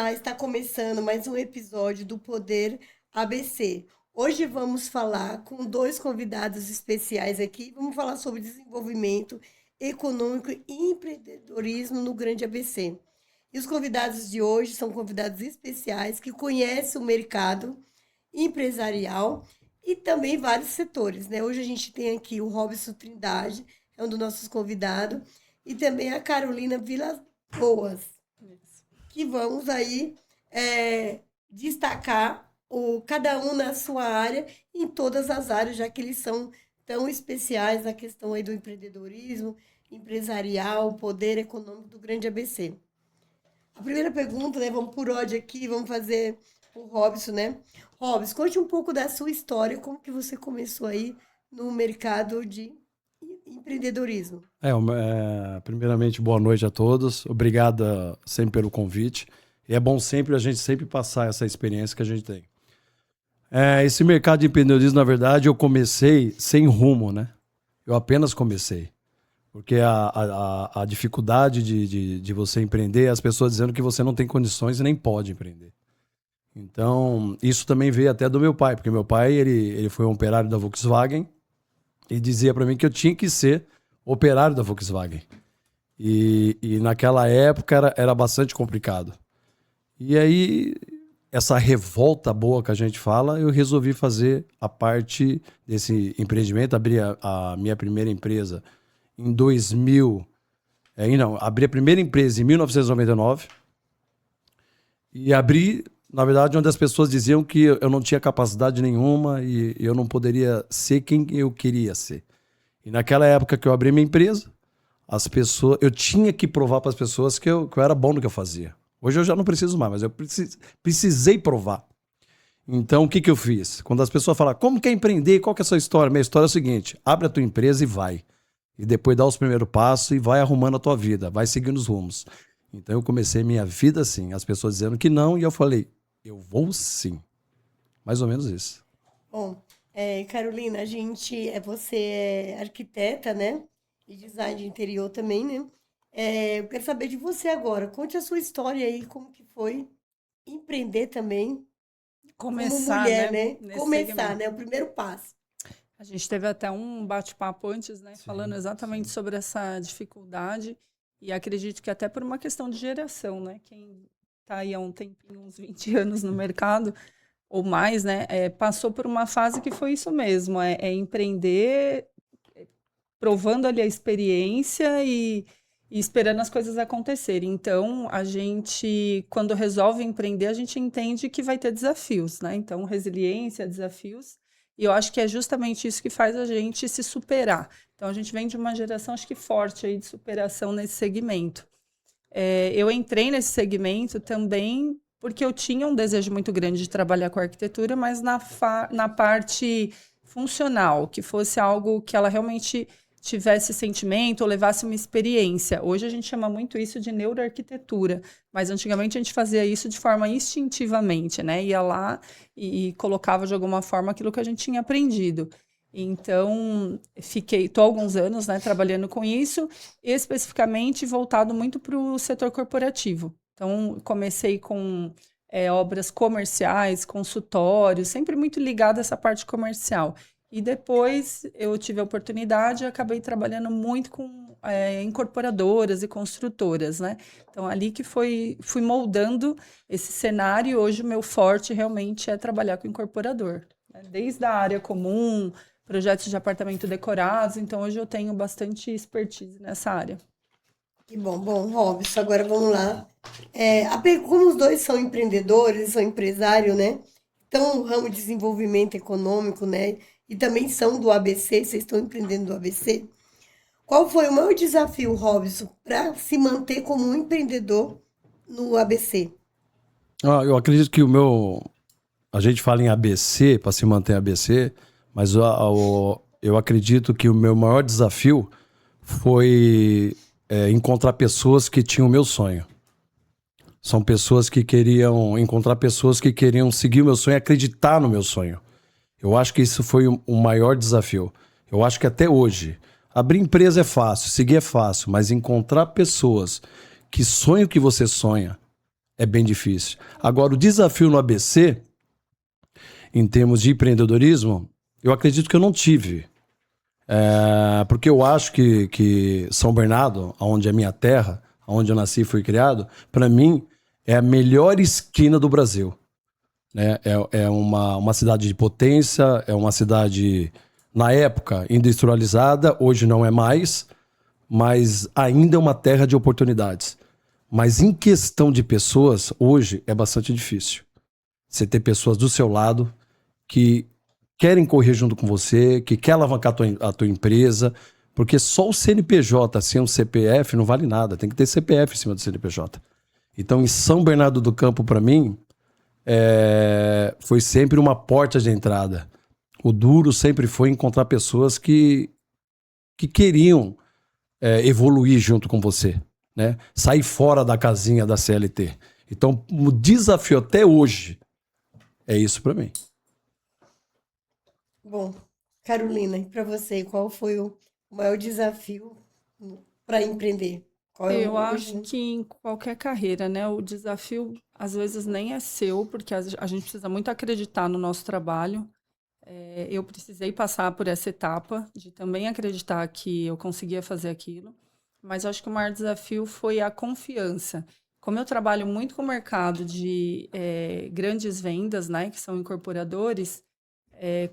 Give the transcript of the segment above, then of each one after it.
Olá, está começando mais um episódio do Poder ABC. Hoje vamos falar com dois convidados especiais aqui. Vamos falar sobre desenvolvimento econômico e empreendedorismo no Grande ABC. E os convidados de hoje são convidados especiais que conhecem o mercado empresarial e também vários setores, né? Hoje a gente tem aqui o Robson Trindade, é um dos nossos convidados, e também a Carolina Vilas Boas, que vamos aí destacar cada um na sua área, em todas as áreas, já que eles são tão especiais na questão aí do empreendedorismo, empresarial, poder econômico do Grande ABC. A primeira pergunta, né, vamos por ordem aqui, vamos fazer o Robson, né? Robson, conte um pouco da sua história, como que você começou aí no mercado de empreendedorismo. Primeiramente, boa noite a todos. Obrigado sempre pelo convite. E é bom sempre a gente passar essa experiência que a gente tem. Esse mercado de empreendedorismo, na verdade, eu comecei sem rumo, né? Eu apenas comecei. Porque a dificuldade de você empreender, as pessoas dizendo que você não tem condições e nem pode empreender. Então, isso também veio até do meu pai, porque meu pai ele foi um operário da Volkswagen e dizia para mim que eu tinha que ser operário da Volkswagen. E naquela época era bastante complicado. E aí, essa revolta boa que a gente fala, eu resolvi fazer a parte desse empreendimento, abri a minha primeira empresa em 2000. Abri a primeira empresa em 1999 e abri, na verdade, onde as pessoas diziam que eu não tinha capacidade nenhuma e eu não poderia ser quem eu queria ser. E naquela época que eu abri minha empresa, eu tinha que provar para as pessoas que eu era bom no que eu fazia. Hoje eu já não preciso mais, mas eu precisei provar. Então, o que eu fiz? Quando as pessoas falam, como que é empreender? Qual que é a sua história? Minha história é a seguinte, abre a tua empresa e vai. E depois dá os primeiros passos e vai arrumando a tua vida, vai seguindo os rumos. Então, eu comecei minha vida assim, as pessoas dizendo que não, e eu falei, eu vou sim. Mais ou menos isso. Bom, Carolina, você é arquiteta, né? E design de interior também, né? Eu quero saber de você agora. Conte a sua história aí, como que foi empreender também como Começar, mulher, né, né? nesse Começar, segmento. né? O primeiro passo. A gente teve até um bate-papo antes, né, Sim, falando exatamente sobre essa dificuldade e acredito que até por uma questão de geração, né, quem está aí há um tempinho, uns 20 anos no mercado ou mais, né, passou por uma fase que foi isso mesmo, empreender, provando ali a experiência e esperando as coisas acontecerem. Então, a gente, quando resolve empreender, a gente entende que vai ter desafios, né? Então, resiliência, desafios. E eu acho que é justamente isso que faz a gente se superar. Então, a gente vem de uma geração, acho que forte aí de superação nesse segmento. Eu entrei nesse segmento também porque eu tinha um desejo muito grande de trabalhar com arquitetura, mas na parte funcional, que fosse algo que ela realmente tivesse sentimento ou levasse uma experiência. Hoje a gente chama muito isso de neuroarquitetura, mas antigamente a gente fazia isso de forma instintivamente, né? Ia lá e colocava de alguma forma aquilo que a gente tinha aprendido. Então, estou há alguns anos, né, trabalhando com isso, especificamente voltado muito para o setor corporativo. Então, comecei com obras comerciais, consultórios, sempre muito ligado a essa parte comercial. E depois eu tive a oportunidade e acabei trabalhando muito com incorporadoras e construtoras, né? Então, ali que fui moldando esse cenário e hoje o meu forte realmente é trabalhar com incorporador, né? Desde a área comum, projetos de apartamento decorados, então hoje eu tenho bastante expertise nessa área. Que bom. Bom, Robson, agora vamos lá. Como os dois são empreendedores, são empresários, né? Estão no ramo de desenvolvimento econômico, né? E também são do ABC, vocês estão empreendendo do ABC. Qual foi o maior desafio, Robson, para se manter como um empreendedor no ABC? Eu acredito que a gente fala em ABC, para se manter ABC, mas eu acredito que o meu maior desafio foi encontrar pessoas que tinham o meu sonho. São pessoas que queriam encontrar pessoas que queriam seguir o meu sonho, acreditar no meu sonho. Eu acho que isso foi o maior desafio. Eu acho que até hoje, abrir empresa é fácil, seguir é fácil, mas encontrar pessoas que sonham o que você sonha, é bem difícil. Agora, o desafio no ABC, em termos de empreendedorismo, eu acredito que eu não tive. Porque eu acho que São Bernardo, onde é minha terra, onde eu nasci e fui criado, para mim é a melhor esquina do Brasil. Né? É uma cidade de potência, é uma cidade, na época, industrializada, hoje não é mais, mas ainda é uma terra de oportunidades. Mas em questão de pessoas, hoje é bastante difícil. Você ter pessoas do seu lado que querem correr junto com você, que quer alavancar a tua empresa, porque só o CNPJ sem um CPF não vale nada, tem que ter CPF em cima do CNPJ. Então, em São Bernardo do Campo, para mim, foi sempre uma porta de entrada. O duro sempre foi encontrar pessoas que queriam evoluir junto com você, né? Sair fora da casinha da CLT. Então, o desafio até hoje é isso para mim. Bom, Carolina, e para você, qual foi o maior desafio para empreender? Qual é Eu acho hoje? que em qualquer carreira, né, o desafio às vezes nem é seu, porque a gente precisa muito acreditar no nosso trabalho. Eu precisei passar por essa etapa de também acreditar que eu conseguia fazer aquilo, mas eu acho que o maior desafio foi a confiança. Como eu trabalho muito com o mercado de grandes vendas, né, que são incorporadores,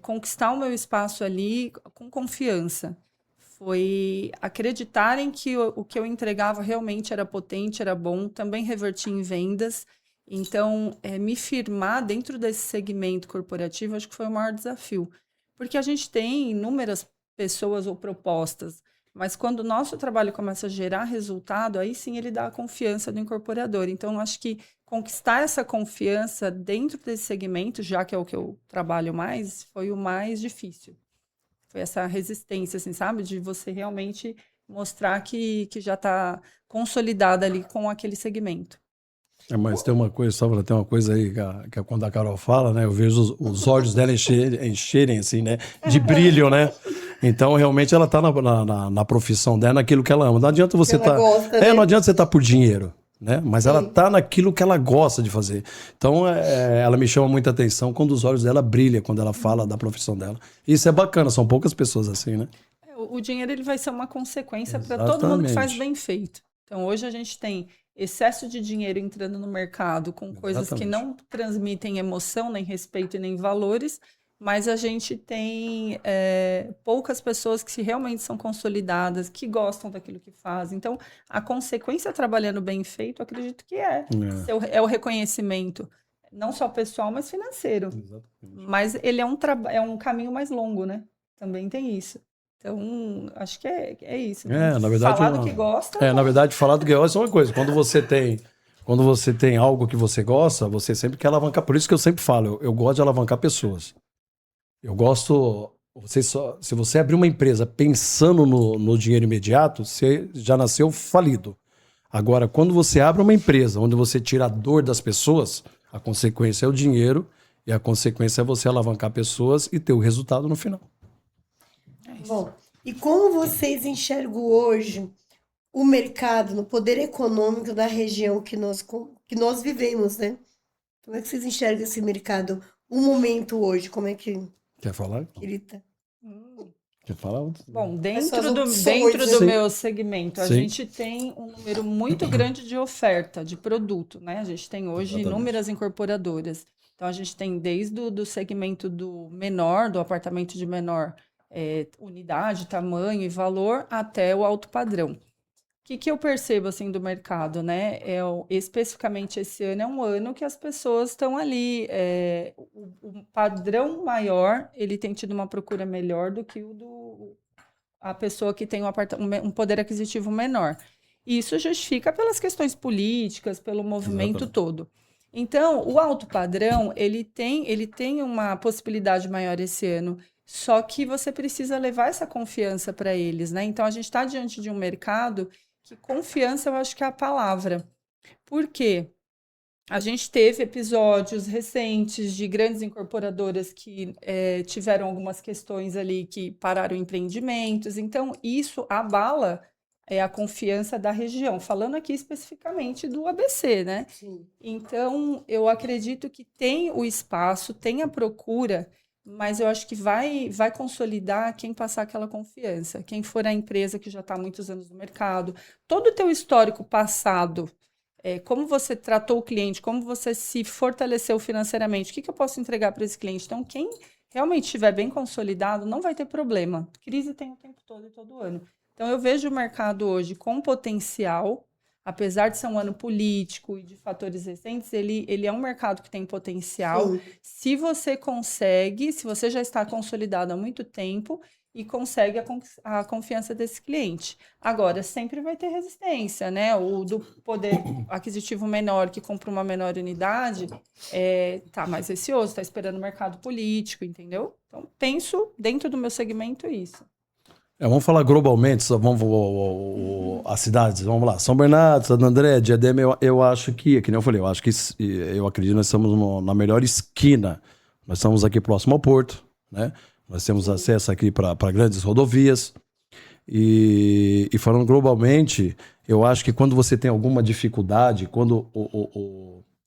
conquistar o meu espaço ali com confiança. Foi acreditarem que o que eu entregava realmente era potente, era bom, também reverti em vendas. Então, me firmar dentro desse segmento corporativo, acho que foi o maior desafio. Porque a gente tem inúmeras pessoas ou propostas, mas quando o nosso trabalho começa a gerar resultado, aí sim ele dá a confiança do incorporador. Então, acho que conquistar essa confiança dentro desse segmento, já que é o que eu trabalho mais, foi o mais difícil. Foi essa resistência, assim, sabe? De você realmente mostrar que já está consolidada ali com aquele segmento. Mas tem uma coisa, só tem uma coisa aí que quando a Carol fala, né? Eu vejo os olhos dela encherem, assim, né? De brilho, né? Então, realmente, ela tá na profissão dela, naquilo que ela ama. Não adianta você Ela gosta, né? não adianta você estar por dinheiro, né? Mas ela Sim. tá naquilo que ela gosta de fazer. Então, ela me chama muita atenção quando os olhos dela brilham, quando ela fala da profissão dela. Isso é bacana, são poucas pessoas assim, né? O dinheiro ele vai ser uma consequência para todo mundo que faz bem feito. Então, hoje a gente tem excesso de dinheiro entrando no mercado com coisas que não transmitem emoção, nem respeito e nem valores, mas a gente tem poucas pessoas que realmente são consolidadas, que gostam daquilo que fazem. Então, a consequência trabalhando bem feito, eu acredito que é o reconhecimento, não só pessoal, mas financeiro. Exatamente. Mas ele é um caminho mais longo, né? Também tem isso. Então, acho que é isso. Né? Na verdade, falar do que gosta. na verdade, falar do que gosta é uma coisa. Quando você tem algo que você gosta, você sempre quer alavancar. Por isso que eu sempre falo, eu gosto de alavancar pessoas. Eu gosto. Se você abrir uma empresa pensando no dinheiro imediato, você já nasceu falido. Agora, quando você abre uma empresa onde você tira a dor das pessoas, a consequência é o dinheiro e a consequência é você alavancar pessoas e ter o resultado no final. Bom, e como vocês enxergam hoje o mercado no poder econômico da região que nós vivemos, né? Como é que vocês enxergam esse mercado, o momento hoje? Como é que Quer falar? ele tá? Quer falar? Bom, Essas dentro opções, do né? meu segmento, a Sim. gente tem um número muito grande de oferta de produto, né? A gente tem hoje Exatamente. inúmeras incorporadoras. Então, a gente tem desde o segmento do menor, do apartamento de menor unidade, tamanho e valor, até o alto padrão. O que eu percebo assim do mercado, né? Especificamente esse ano é um ano que as pessoas estão ali. O padrão maior, ele tem tido uma procura melhor do que a pessoa que tem um poder aquisitivo menor. E isso justifica pelas questões políticas, pelo movimento Exatamente. todo. Então, o alto padrão, ele tem uma possibilidade maior esse ano. Só que você precisa levar essa confiança para eles, né? Então, a gente está diante de um mercado que confiança eu acho que é a palavra. Por quê? A gente teve episódios recentes de grandes incorporadoras que tiveram algumas questões ali que pararam empreendimentos. Então, isso abala a confiança da região, falando aqui especificamente do ABC, né? Sim. Então, eu acredito que tem o espaço, tem a procura, mas eu acho que vai consolidar quem passar aquela confiança, quem for a empresa que já está há muitos anos no mercado, todo o teu histórico passado, como você tratou o cliente, como você se fortaleceu financeiramente, o que eu posso entregar para esse cliente? Então, quem realmente estiver bem consolidado, não vai ter problema. Crise tem o tempo todo e todo ano. Então, eu vejo o mercado hoje com potencial, apesar de ser um ano político e de fatores recentes, ele é um mercado que tem potencial. Sim. Se você consegue, se você já está consolidado há muito tempo e consegue a confiança desse cliente. Agora, sempre vai ter resistência, né? O do poder aquisitivo menor, que compra uma menor unidade, tá mais receoso, está esperando o mercado político, entendeu? Então, penso dentro do meu segmento isso. Vamos falar globalmente, as cidades, vamos lá. São Bernardo, Santo André, Diadema, eu acho que nem eu falei, eu acredito que nós estamos na melhor esquina. Nós estamos aqui próximo ao porto, né? Nós temos acesso aqui para grandes rodovias. E falando globalmente, eu acho que quando você tem alguma dificuldade, quando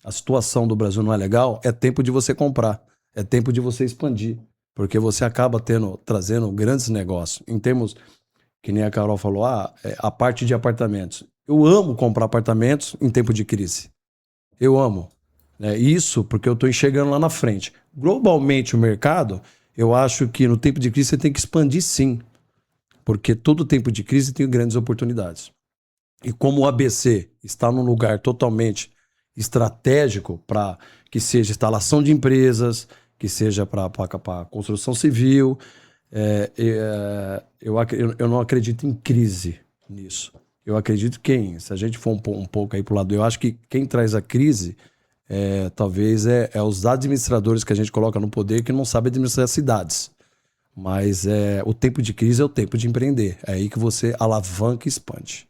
a situação do Brasil não é legal, é tempo de você comprar, é tempo de você expandir. Porque você acaba trazendo grandes negócios. Em termos, que nem a Carol falou, a parte de apartamentos. Eu amo comprar apartamentos em tempo de crise. Eu amo. Isso porque eu estou enxergando lá na frente. Globalmente o mercado, eu acho que no tempo de crise você tem que expandir sim. Porque todo tempo de crise tem grandes oportunidades. E como o ABC está num lugar totalmente estratégico para que seja instalação de empresas, que seja para construção civil. Eu não acredito em crise nisso. Eu acredito se a gente for um pouco aí para o lado, eu acho que quem traz a crise talvez os administradores que a gente coloca no poder que não sabem administrar as cidades. Mas o tempo de crise é o tempo de empreender. É aí que você alavanca e expande.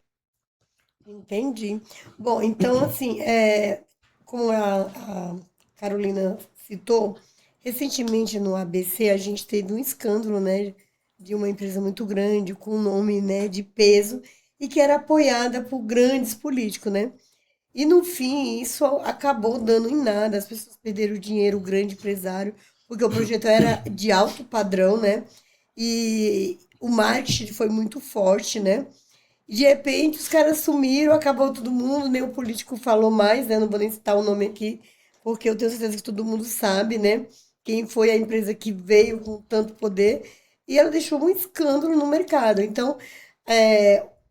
Entendi. Bom, então, assim, como a Carolina citou, recentemente no ABC a gente teve um escândalo, né, de uma empresa muito grande, com um nome, né, de peso, e que era apoiada por grandes políticos, né? E no fim, isso acabou dando em nada, as pessoas perderam o dinheiro, o grande empresário, porque o projeto era de alto padrão, né? E o marketing foi muito forte, né? E de repente os caras sumiram, acabou todo mundo, nem o político falou mais, né? Não vou nem citar o nome aqui, porque eu tenho certeza que todo mundo sabe, né? Quem foi a empresa que veio com tanto poder. E ela deixou um escândalo no mercado. Então,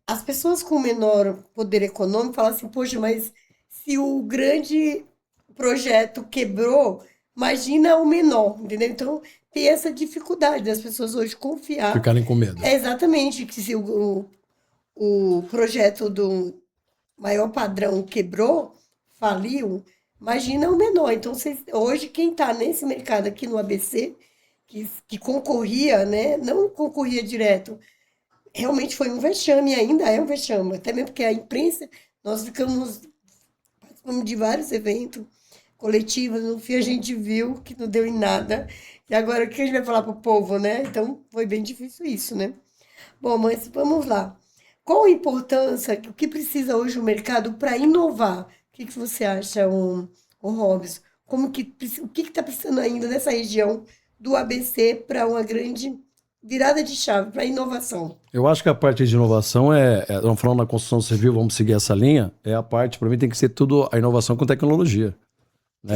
as pessoas com menor poder econômico falam assim, poxa, mas se o grande projeto quebrou, imagina o menor, entendeu? Então, tem essa dificuldade das pessoas hoje confiar. Ficarem com medo. Exatamente, que se o projeto do maior padrão quebrou, faliu, imagina o menor. Então, hoje, quem está nesse mercado aqui no ABC, que concorria, né? Não concorria direto, realmente foi um vexame, ainda é um vexame, até mesmo porque a imprensa, nós participamos de vários eventos coletivos, no fim a gente viu que não deu em nada, e agora o que a gente vai falar para o povo, né? Então foi bem difícil isso, né? Bom, mas vamos lá. Qual a importância, o que precisa hoje o mercado para inovar? O que você acha, o Robson? O que está precisando ainda nessa região do ABC para uma grande virada de chave, para inovação? Eu acho que a parte de inovação vamos falando na construção civil, vamos seguir essa linha, a parte, para mim, tem que ser tudo a inovação com tecnologia.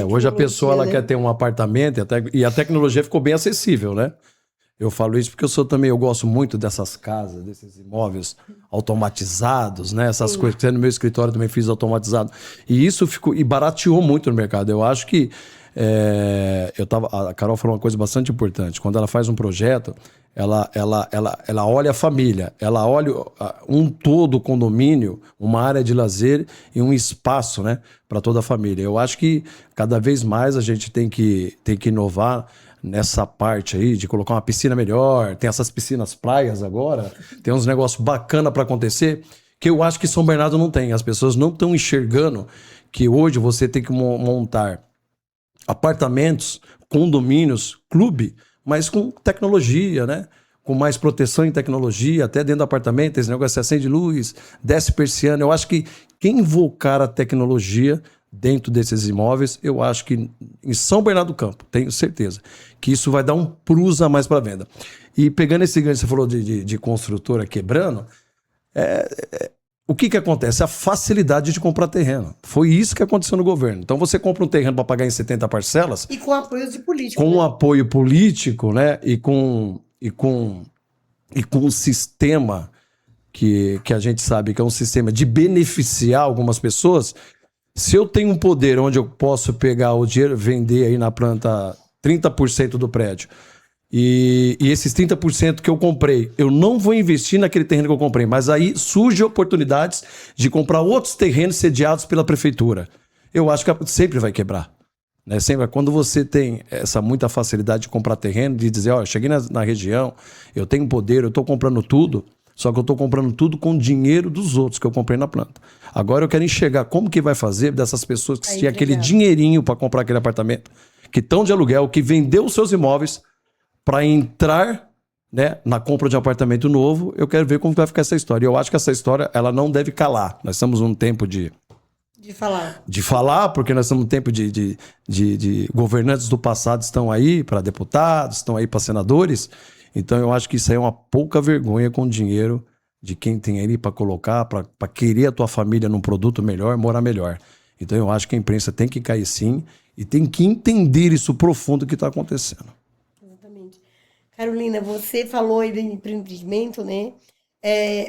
Hoje a pessoa ela quer ter um apartamento e a tecnologia ficou bem acessível, né? Eu falo isso porque eu gosto muito dessas casas, desses imóveis automatizados, né? Essas coisas que no meu escritório também fiz automatizado. E isso barateou muito no mercado. Eu acho que a Carol falou uma coisa bastante importante. Quando ela faz um projeto, ela olha a família, ela olha um todo o condomínio, uma área de lazer e um espaço, né, para toda a família. Eu acho que cada vez mais a gente tem que inovar nessa parte aí de colocar uma piscina melhor. Tem essas piscinas praias agora, tem uns negócios bacanas para acontecer que eu acho que São Bernardo não tem. As pessoas não estão enxergando que hoje você tem que montar apartamentos, condomínios, clube, mas com tecnologia, né? com mais proteção em tecnologia, até dentro do apartamento, esse negócio, você acende luz, desce persiana. Eu acho que quem invocar a tecnologia dentro desses imóveis, eu acho que em São Bernardo do Campo, tenho certeza, que isso vai dar um plus a mais para a venda. E pegando esse gancho, você falou de construtora quebrando, o que acontece? A facilidade de comprar terreno. Foi isso que aconteceu no governo. Então você compra um terreno para pagar em 70 parcelas. E com apoio de político. Com apoio político, né? E com um sistema que a gente sabe que é um sistema de beneficiar algumas pessoas. Se eu tenho um poder onde eu posso pegar o dinheiro, vender aí na planta 30% do prédio, e esses 30% que eu comprei, eu não vou investir naquele terreno que eu comprei, mas aí surgem oportunidades de comprar outros terrenos sediados pela prefeitura. Eu acho que sempre vai quebrar. Né? Sempre, quando você tem essa muita facilidade de comprar terreno, de dizer, ó, cheguei na região, eu tenho poder, eu estou comprando tudo, só que eu estou comprando tudo com dinheiro dos outros que eu comprei na planta. Agora eu quero enxergar como que vai fazer dessas pessoas que tinham aquele dinheirinho para comprar aquele apartamento, que estão de aluguel, que vendeu os seus imóveis para entrar, né, na compra de um apartamento novo. Eu quero ver como vai ficar essa história. Eu acho que essa história ela não deve calar. Nós estamos num tempo de falar, porque nós estamos num tempo de governantes do passado estão aí para deputados, estão aí para senadores. Então eu acho que isso aí é uma pouca vergonha com o dinheiro de quem tem ali para colocar, para querer a tua família num produto melhor, morar melhor. Então eu acho que a imprensa tem que cair sim e tem que entender isso profundo que está acontecendo. Exatamente. Carolina, você falou aí do empreendimento, né?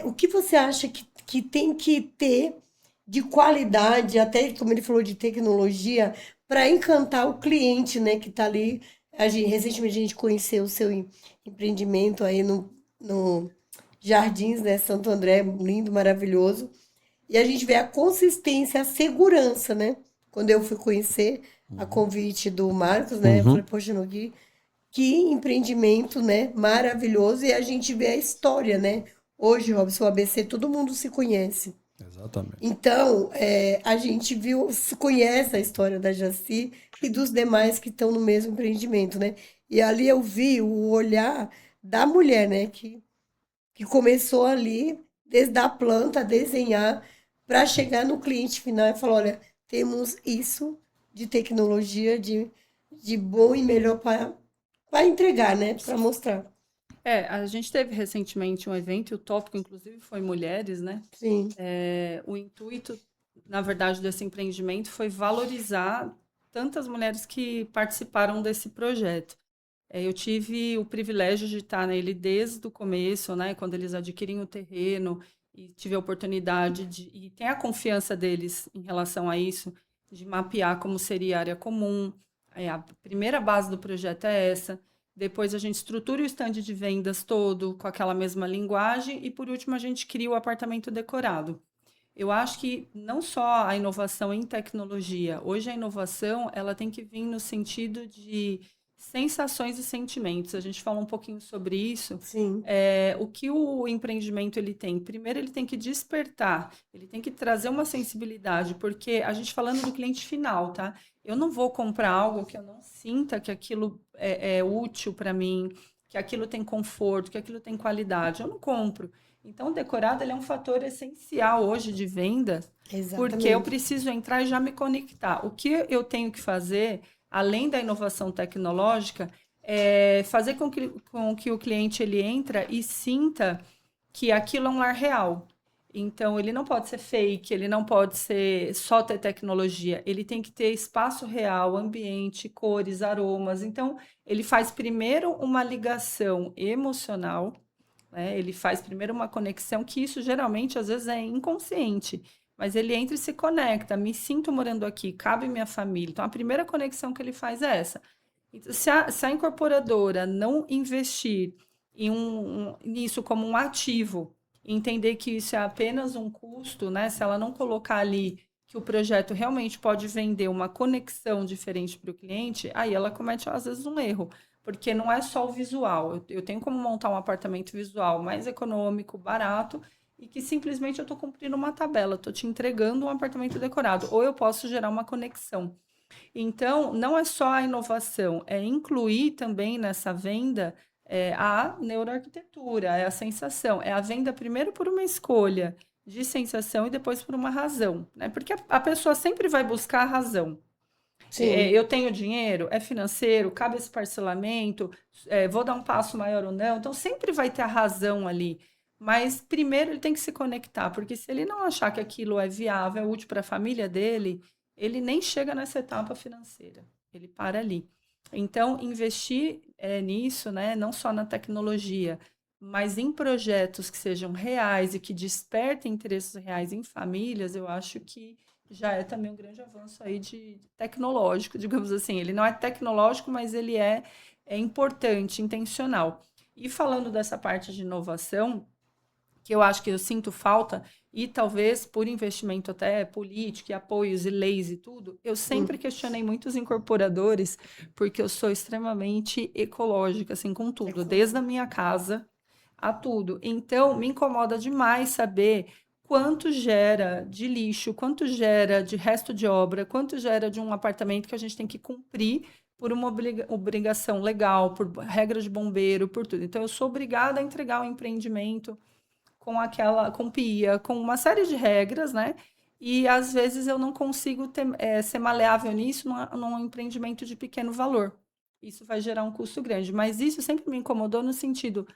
O que você acha que tem que ter de qualidade, até como ele falou de tecnologia, para encantar o cliente, né, que está ali. Recentemente a gente conheceu o seu empreendimento aí no Jardins, né, Santo André, lindo, maravilhoso. E a gente vê a consistência, a segurança, né? Quando eu fui conhecer a convite do Marcos, né, eu falei, poxa, que empreendimento, né, maravilhoso. E a gente vê a história, né? Hoje, Robson, o ABC, todo mundo se conhece. Exatamente. Então, a gente conhece a história da Jaci e dos demais que estão no mesmo empreendimento, né? E ali eu vi o olhar da mulher, né? Que começou ali, desde a planta, a desenhar, para chegar no cliente final e falar, olha, temos isso de tecnologia, de bom e melhor para entregar, né? Para mostrar. A gente teve recentemente um evento, e o tópico, inclusive, foi mulheres, né? Sim. O intuito, na verdade, desse empreendimento foi valorizar tantas mulheres que participaram desse projeto. Eu tive o privilégio de estar nele desde o começo, né? Quando eles adquirem o terreno, e tive a oportunidade e tem a confiança deles em relação a isso, de mapear como seria a área comum. A primeira base do projeto é essa. Depois a gente estrutura o stand de vendas todo com aquela mesma linguagem e, por último, a gente cria o apartamento decorado. Eu acho que não só a inovação em tecnologia, hoje a inovação ela tem que vir no sentido de sensações e sentimentos. A gente fala um pouquinho sobre isso. Sim. O que o empreendimento ele tem? Primeiro, ele tem que despertar, ele tem que trazer uma sensibilidade, porque a gente falando do cliente final, tá? Eu não vou comprar algo que eu não sinta que aquilo é útil para mim, que aquilo tem conforto, que aquilo tem qualidade. Eu não compro. Então, o decorado ele é um fator essencial hoje de venda, porque eu preciso entrar e já me conectar. O que eu tenho que fazer, além da inovação tecnológica, é fazer com que o cliente ele entra e sinta que aquilo é um lar real. Então, ele não pode ser fake, ele não pode ser só ter tecnologia, ele tem que ter espaço real, ambiente, cores, aromas. Então, ele faz primeiro uma ligação emocional, né? Ele faz primeiro uma conexão, que isso geralmente, às vezes, é inconsciente, mas ele entra e se conecta, me sinto morando aqui, cabe minha família. Então, a primeira conexão que ele faz é essa. Então, se a incorporadora não investir nisso como um ativo, entender que isso é apenas um custo, né? Se ela não colocar ali que o projeto realmente pode vender uma conexão diferente para o cliente, aí ela comete, às vezes, um erro. Porque não é só o visual. Eu tenho como montar um apartamento visual mais econômico, barato, e que simplesmente eu estou cumprindo uma tabela, estou te entregando um apartamento decorado. Ou eu posso gerar uma conexão. Então, não é só a inovação, é incluir também nessa venda É a neuroarquitetura, é a sensação, é a venda primeiro por uma escolha de sensação e depois por uma razão, né? Porque a pessoa sempre vai buscar a razão. Sim. Eu tenho dinheiro, é financeiro, cabe esse parcelamento, vou dar um passo maior ou não. Então, sempre vai ter a razão ali. Mas, primeiro, ele tem que se conectar, porque se ele não achar que aquilo é viável, é útil para a família dele, ele nem chega nessa etapa financeira. Ele para ali. Então, investir nisso, né, não só na tecnologia, mas em projetos que sejam reais e que despertem interesses reais em famílias, eu acho que já é também um grande avanço aí de tecnológico, digamos assim. Ele não é tecnológico, mas ele é importante, intencional. E falando dessa parte de inovação, que eu acho que eu sinto falta, e talvez por investimento até político, e apoios e leis e tudo, eu sempre questionei muitos incorporadores, porque eu sou extremamente ecológica, assim, com tudo, desde a minha casa a tudo. Então, me incomoda demais saber quanto gera de lixo, quanto gera de resto de obra, quanto gera de um apartamento que a gente tem que cumprir por uma obrigação legal, por regra de bombeiro, por tudo. Então, eu sou obrigada a entregar o empreendimento com PIA, com uma série de regras, né? E às vezes eu não consigo ser maleável nisso num empreendimento de pequeno valor. Isso vai gerar um custo grande. Mas isso sempre me incomodou no sentido,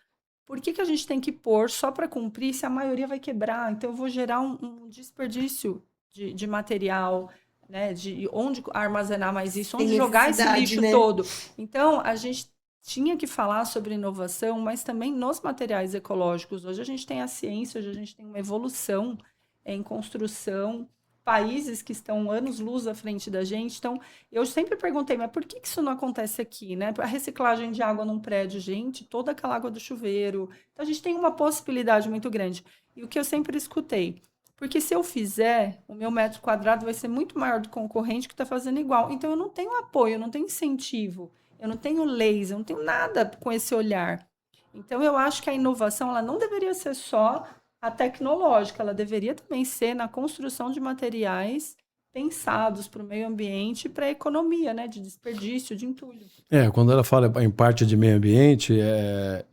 por que a gente tem que pôr só para cumprir se a maioria vai quebrar? Então, eu vou gerar um desperdício de material, né? De onde armazenar mais isso, onde jogar esse lixo todo. Então, a gente tinha que falar sobre inovação, mas também nos materiais ecológicos. Hoje a gente tem a ciência, hoje a gente tem uma evolução em construção, países que estão anos-luz à frente da gente. Então, eu sempre perguntei, mas por que isso não acontece aqui, né? A reciclagem de água num prédio, gente, toda aquela água do chuveiro. Então, a gente tem uma possibilidade muito grande. E o que eu sempre escutei, porque se eu fizer, o meu metro quadrado vai ser muito maior do concorrente que está fazendo igual. Então, eu não tenho apoio, eu não tenho incentivo, eu não tenho leis, eu não tenho nada com esse olhar. Então, eu acho que a inovação ela não deveria ser só a tecnológica, ela deveria também ser na construção de materiais pensados para o meio ambiente e para a economia, né, de desperdício, de entulho. Quando ela fala em parte de meio ambiente,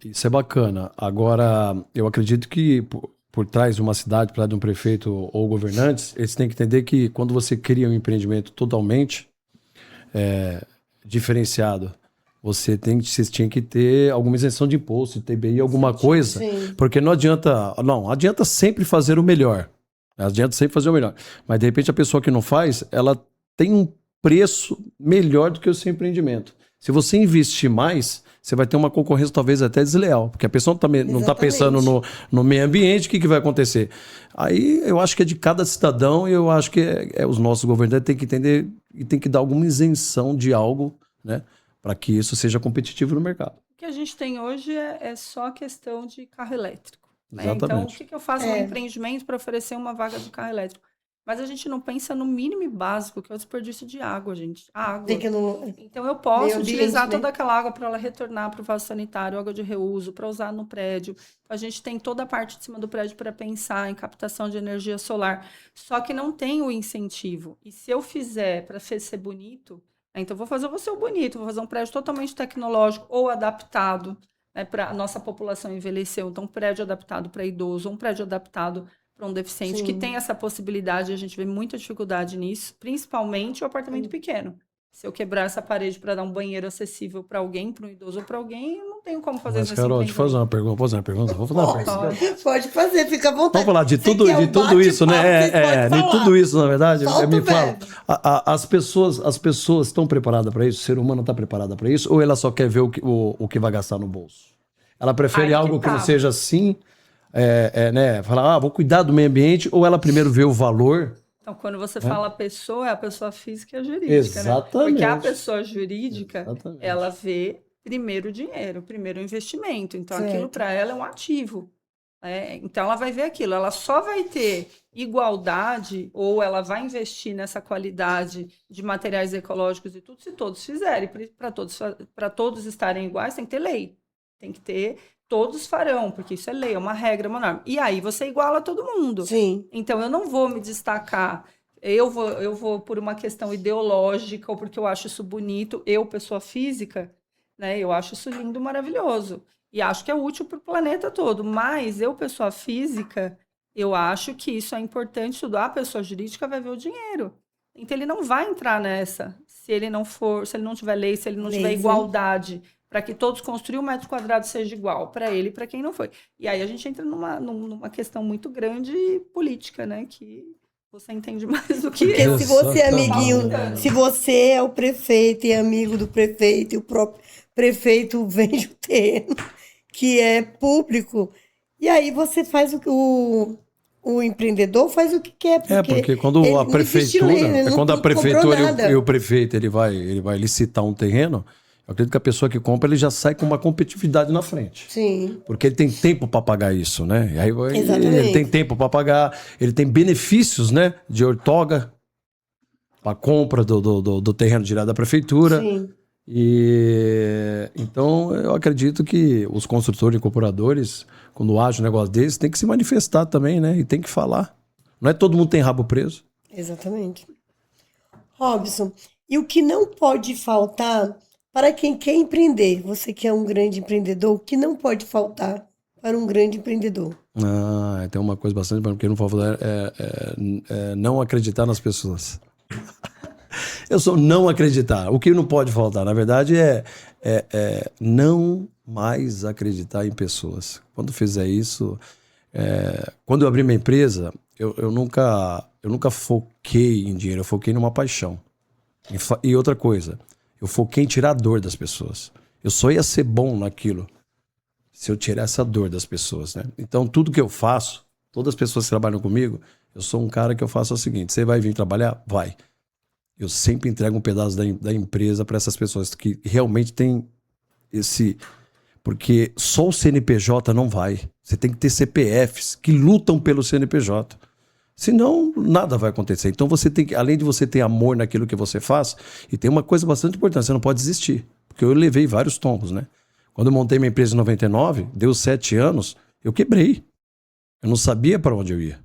isso é bacana. Agora, eu acredito que por trás de uma cidade, por trás de um prefeito ou governantes, eles têm que entender que quando você cria um empreendimento totalmente diferenciado, você tinha que ter alguma isenção de imposto, TBI, alguma coisa, porque não adianta sempre fazer o melhor. Adianta sempre fazer o melhor. Mas, de repente, a pessoa que não faz, ela tem um preço melhor do que o seu empreendimento. Se você investir mais, você vai ter uma concorrência talvez até desleal, porque a pessoa não está pensando no meio ambiente, o que vai acontecer? Aí eu acho que é de cada cidadão, e eu acho que os nossos governantes têm que entender e têm que dar alguma isenção de algo, né, para que isso seja competitivo no mercado. O que a gente tem hoje é só questão de carro elétrico. Né? Exatamente. Então, o que eu faço no empreendimento para oferecer uma vaga do carro elétrico? Mas a gente não pensa no mínimo básico, que é o desperdício de água, gente. A água. Então, eu posso utilizar toda aquela água para ela retornar para o vaso sanitário, água de reuso, para usar no prédio. A gente tem toda a parte de cima do prédio para pensar em captação de energia solar. Só que não tem o incentivo. E se eu fizer para ser bonito, então vou fazer o bonito, vou fazer um prédio totalmente tecnológico ou adaptado, né, para a nossa população envelhecer. Então, um prédio adaptado para idoso, um prédio adaptado para um deficiente, que tem essa possibilidade, a gente vê muita dificuldade nisso, principalmente o apartamento pequeno. Se eu quebrar essa parede para dar um banheiro acessível para alguém, para um idoso ou para alguém, eu não tenho como fazer isso. Mas, Carol, deixa eu fazer uma pergunta. Vou fazer uma pergunta. Pode fazer, fica à vontade. Vamos falar de tudo isso, né? De tudo isso, na verdade. Me fala. As pessoas estão preparadas para isso? O ser humano está preparado para isso? Ou ela só quer ver o que vai gastar no bolso? Ela prefere algo que não seja assim? Né? Falar, vou cuidar do meio ambiente, ou ela primeiro vê o valor? Então, quando você fala pessoa, é a pessoa física e a jurídica. Exatamente. Né? Porque a pessoa jurídica, ela vê primeiro o dinheiro, primeiro o investimento. Então, aquilo para ela é um ativo. Né? Então, ela vai ver aquilo. Ela só vai ter igualdade, ou ela vai investir nessa qualidade de materiais ecológicos e tudo, se todos fizerem. Para todos estarem iguais, tem que ter lei. Tem que ter... Todos farão, porque isso é lei, é uma regra, uma norma. E aí você iguala todo mundo. Sim. Então, eu não vou me destacar. Eu vou por uma questão ideológica ou porque eu acho isso bonito. Eu, pessoa física, né? Eu acho isso lindo, maravilhoso. E acho que é útil para o planeta todo. Mas eu, pessoa física, eu acho que isso é importante estudar. A pessoa jurídica vai ver o dinheiro. Então ele não vai entrar nessa se ele não for, se ele não tiver lei, se ele não tiver Leis, né? igualdade, para que todos construam um metro quadrado seja igual para ele e para quem não foi. E aí a gente entra numa questão muito grande política, né? Que você entende mais do que Porque eu. se você é Exatamente. amiguinho, se você é o prefeito e é amigo do prefeito, e o próprio prefeito vende o terreno, que é público, e aí você faz o empreendedor faz o que quer, Porque quando ele a não existe lei, prefeitura, ele quando a não cobrou prefeitura nada. e o prefeito ele vai licitar um terreno, eu acredito que a pessoa que compra ele já sai com uma competitividade na frente. Sim, Porque ele tem tempo para pagar isso, né? E aí exatamente. ele tem tempo para pagar, ele tem benefícios, né? De outorga para compra do terreno direto da prefeitura. Sim. E então eu acredito que os construtores e incorporadores, quando age um negócio desse, tem que se manifestar também, né? E tem que falar. Não é todo mundo tem rabo preso. Exatamente. Robson, e o que não pode faltar para quem quer empreender? Você que é um grande empreendedor, o que não pode faltar para um grande empreendedor? Ah, tem uma coisa bastante, porque não falar é não acreditar nas pessoas. Eu sou não acreditar. O que não pode faltar, na verdade, é não mais acreditar em pessoas. Quando fizer isso, quando eu abri minha empresa, eu nunca foquei em dinheiro, eu foquei numa paixão. E outra coisa, eu foquei em tirar a dor das pessoas. Eu só ia ser bom naquilo se eu tirasse a dor das pessoas, né? Então, tudo que eu faço, todas as pessoas que trabalham comigo, eu sou um cara que eu faço o seguinte: você vai vir trabalhar? Vai. Eu sempre entrego um pedaço da empresa para essas pessoas que realmente têm esse. Porque só o CNPJ não vai. Você tem que ter CPFs que lutam pelo CNPJ. Senão, nada vai acontecer. Então, você tem que, além de você ter amor naquilo que você faz, e tem uma coisa bastante importante: você não pode desistir. Porque eu levei vários tombos, né? Quando eu montei minha empresa em 99, deu 7 anos, eu quebrei. Eu não sabia para onde eu ia.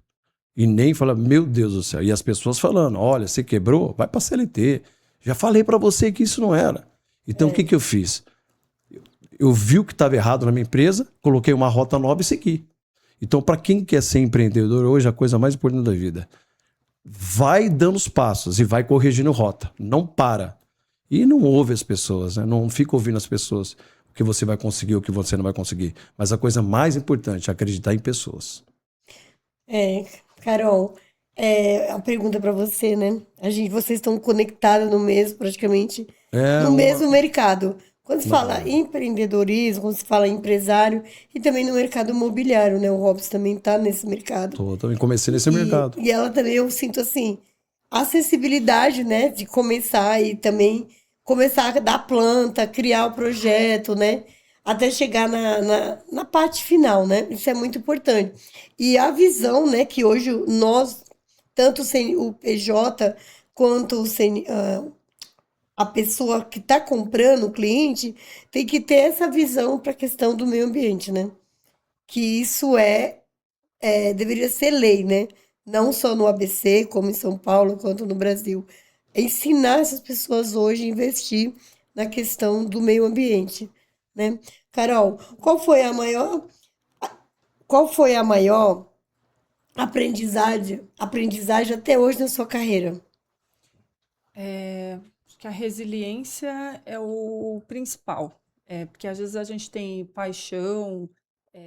E nem falar, meu Deus do céu. E as pessoas falando, olha, você quebrou, vai para CLT. Já falei para você que isso não era. Então, o que eu fiz? Eu vi o que estava errado na minha empresa, coloquei uma rota nova e segui. Então, para quem quer ser empreendedor hoje, a coisa mais importante da vida, vai dando os passos e vai corrigindo rota. Não para. E não ouve as pessoas, né? Não fica ouvindo as pessoas o que você vai conseguir, o que você não vai conseguir. Mas a coisa mais importante é acreditar em pessoas. Carol, a pergunta para você, né? Vocês estão conectadas no mesmo, praticamente, É no uma. mesmo mercado. Quando se fala Não, em empreendedorismo, quando se fala em empresário, e também no mercado imobiliário, né? O Robson também está nesse mercado. também comecei nesse mercado. E ela também, eu sinto assim, acessibilidade, né? De começar e também começar a dar planta, criar o projeto, né? Até chegar na parte final, né? Isso é muito importante. E a visão, né? Que hoje nós, tanto o PJ quanto a pessoa que está comprando, o cliente, tem que ter essa visão para a questão do meio ambiente, né? Que isso deveria ser lei, né? Não só no ABC, como em São Paulo, quanto no Brasil. É ensinar essas pessoas hoje a investir na questão do meio ambiente, né? Carol, qual foi a maior aprendizagem até hoje na sua carreira? Acho que a resiliência é o principal. Porque às vezes a gente tem paixão,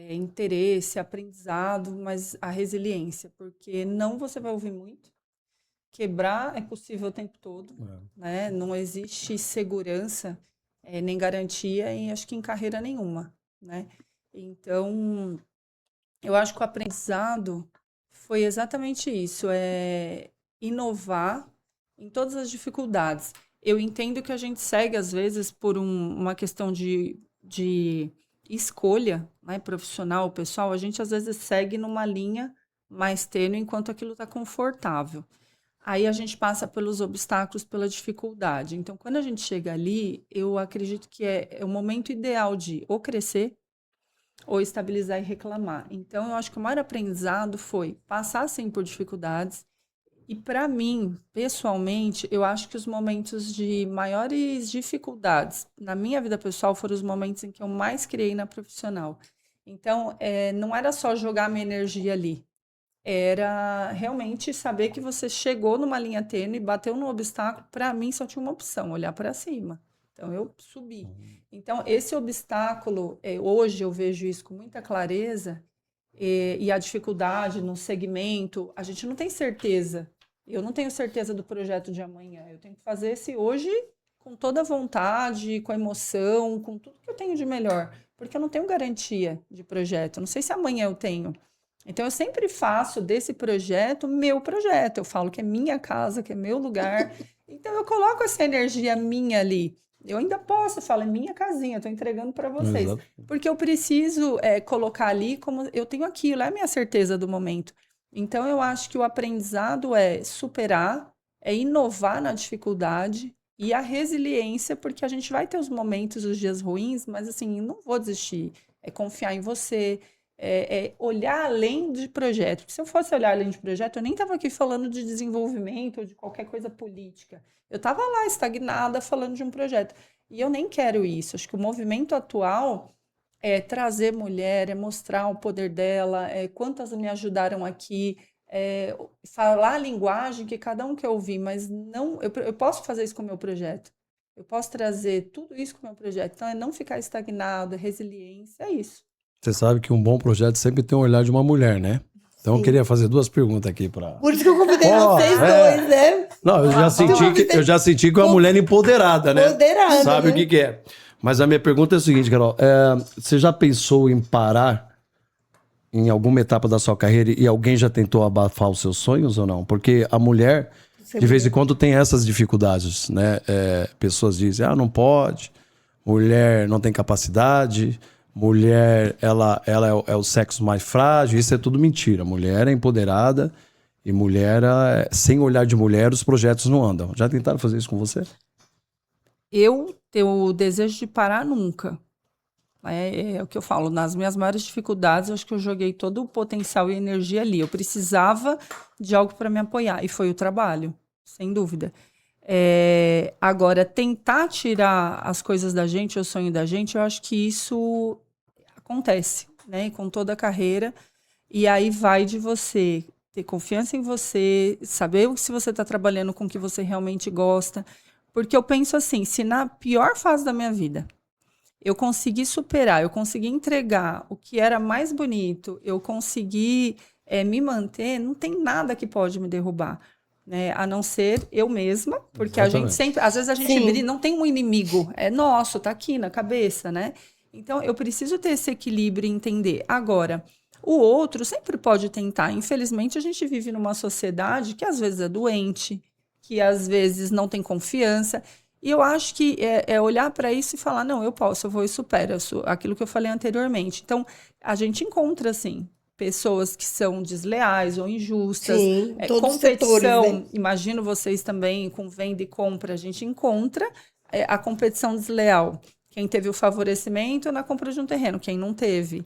interesse, aprendizado, mas a resiliência, porque não você vai ouvir muito. Quebrar é possível o tempo todo, né? Não existe segurança, nem garantia, em, acho que em carreira nenhuma, né? Então, eu acho que o aprendizado foi exatamente isso, é inovar em todas as dificuldades. Eu entendo que a gente segue, às vezes, por uma questão de escolha, né, profissional, pessoal, a gente às vezes segue numa linha mais tênue enquanto aquilo está confortável. Aí a gente passa pelos obstáculos, pela dificuldade. Então, quando a gente chega ali, eu acredito que é o momento ideal de ou crescer ou estabilizar e reclamar. Então, eu acho que o maior aprendizado foi passar, sim, por dificuldades, E para mim, pessoalmente, eu acho que os momentos de maiores dificuldades na minha vida pessoal foram os momentos em que eu mais criei na profissional. Então, não era só jogar minha energia ali. Era realmente saber que você chegou numa linha tênue, bateu no obstáculo. Para mim, só tinha uma opção: olhar para cima. Então, eu subi. Então, esse obstáculo, hoje eu vejo isso com muita clareza, e a dificuldade no segmento, a gente não tem certeza. Eu não tenho certeza do projeto de amanhã. Eu tenho que fazer esse hoje com toda a vontade, com a emoção, com tudo que eu tenho de melhor. Porque eu não tenho garantia de projeto. Eu não sei se amanhã eu tenho. Então, eu sempre faço desse projeto meu projeto. Eu falo que é minha casa, que é meu lugar. Então, eu coloco essa energia minha ali. Eu ainda posso, eu falo, é minha casinha, estou entregando para vocês. Exato. Porque eu preciso colocar ali como eu tenho aquilo, é a minha certeza do momento. Então, eu acho que o aprendizado é superar, é inovar na dificuldade e a resiliência, porque a gente vai ter os momentos, os dias ruins, mas assim, não vou desistir. É confiar em você, olhar além de projeto. Porque se eu fosse olhar além de projeto, eu nem estava aqui falando de desenvolvimento ou de qualquer coisa política. Eu estava lá estagnada falando de um projeto. E eu nem quero isso. Acho que o movimento atual é trazer mulher, é mostrar o poder dela, quantas me ajudaram aqui, falar a linguagem que cada um quer ouvir, mas não, eu posso fazer isso com o meu projeto. Eu posso trazer tudo isso com o meu projeto. Então, é não ficar estagnado, é resiliência, é isso. Você sabe que um bom projeto sempre tem o olhar de uma mulher, né? Então eu Sim. queria fazer 2 perguntas aqui para. Por isso que eu convidei Ó, vocês dois, né? Não, eu já senti que é uma mulher empoderada, né? Empoderada, Sabe né? o que que é. Mas a minha pergunta é a seguinte, Carol. Você já pensou em parar em alguma etapa da sua carreira e alguém já tentou abafar os seus sonhos ou não? Porque a mulher, de vez em quando, tem essas dificuldades, né? Pessoas dizem, não pode, mulher não tem capacidade, mulher, ela é o sexo mais frágil, isso é tudo mentira. Mulher é empoderada e mulher, sem olhar de mulher, os projetos não andam. Já tentaram fazer isso com você? Eu tenho o desejo de parar nunca. É o que eu falo, nas minhas maiores dificuldades, eu acho que eu joguei todo o potencial e energia ali. Eu precisava de algo para me apoiar, e foi o trabalho, sem dúvida. Agora, tentar tirar as coisas da gente, o sonho da gente, eu acho que isso acontece, né? Com toda a carreira. E aí vai de você ter confiança em você, saber se você está trabalhando com o que você realmente gosta. Porque eu penso assim, se na pior fase da minha vida eu consegui superar, eu consegui entregar o que era mais bonito, eu consegui me manter, não tem nada que pode me derrubar, né? A não ser eu mesma, porque a gente sempre, às vezes a gente Sim. não tem um inimigo, é nosso, tá aqui na cabeça, né? Então eu preciso ter esse equilíbrio e entender. Agora, o outro sempre pode tentar. Infelizmente, a gente vive numa sociedade que às vezes é doente, que às vezes não tem confiança. E eu acho que é olhar para isso e falar, não, eu posso, eu vou e supero aquilo que eu falei anteriormente. Então, a gente encontra, assim, pessoas que são desleais ou injustas. Sim, todos os competição, setores, né? imagino vocês também com venda e compra, a gente encontra a competição desleal. Quem teve o favorecimento na compra de um terreno, quem não teve.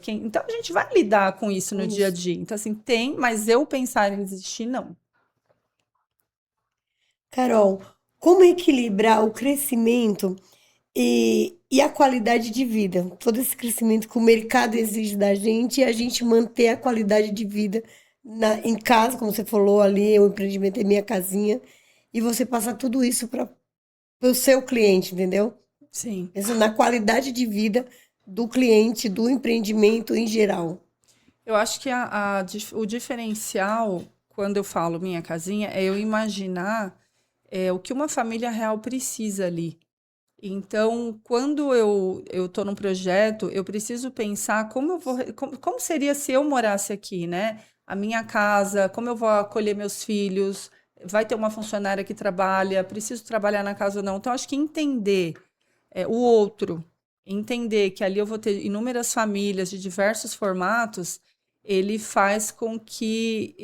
Então, a gente vai lidar com isso no dia a dia. Então, assim, tem, mas eu pensar em desistir, não. Carol, como equilibrar o crescimento e a qualidade de vida? Todo esse crescimento que o mercado exige da gente e a gente manter a qualidade de vida em casa, como você falou ali, o empreendimento é minha casinha, e você passar tudo isso para o seu cliente, entendeu? Sim. Pensa na qualidade de vida do cliente, do empreendimento em geral. Eu acho que o diferencial, quando eu falo minha casinha, é eu imaginar o que uma família real precisa ali. Então, quando eu estou num projeto, eu preciso pensar como seria se eu morasse aqui, né? A minha casa, como eu vou acolher meus filhos, vai ter uma funcionária que trabalha, preciso trabalhar na casa ou não. Então, acho que entender o outro, entender que ali eu vou ter inúmeras famílias de diversos formatos, ele faz com que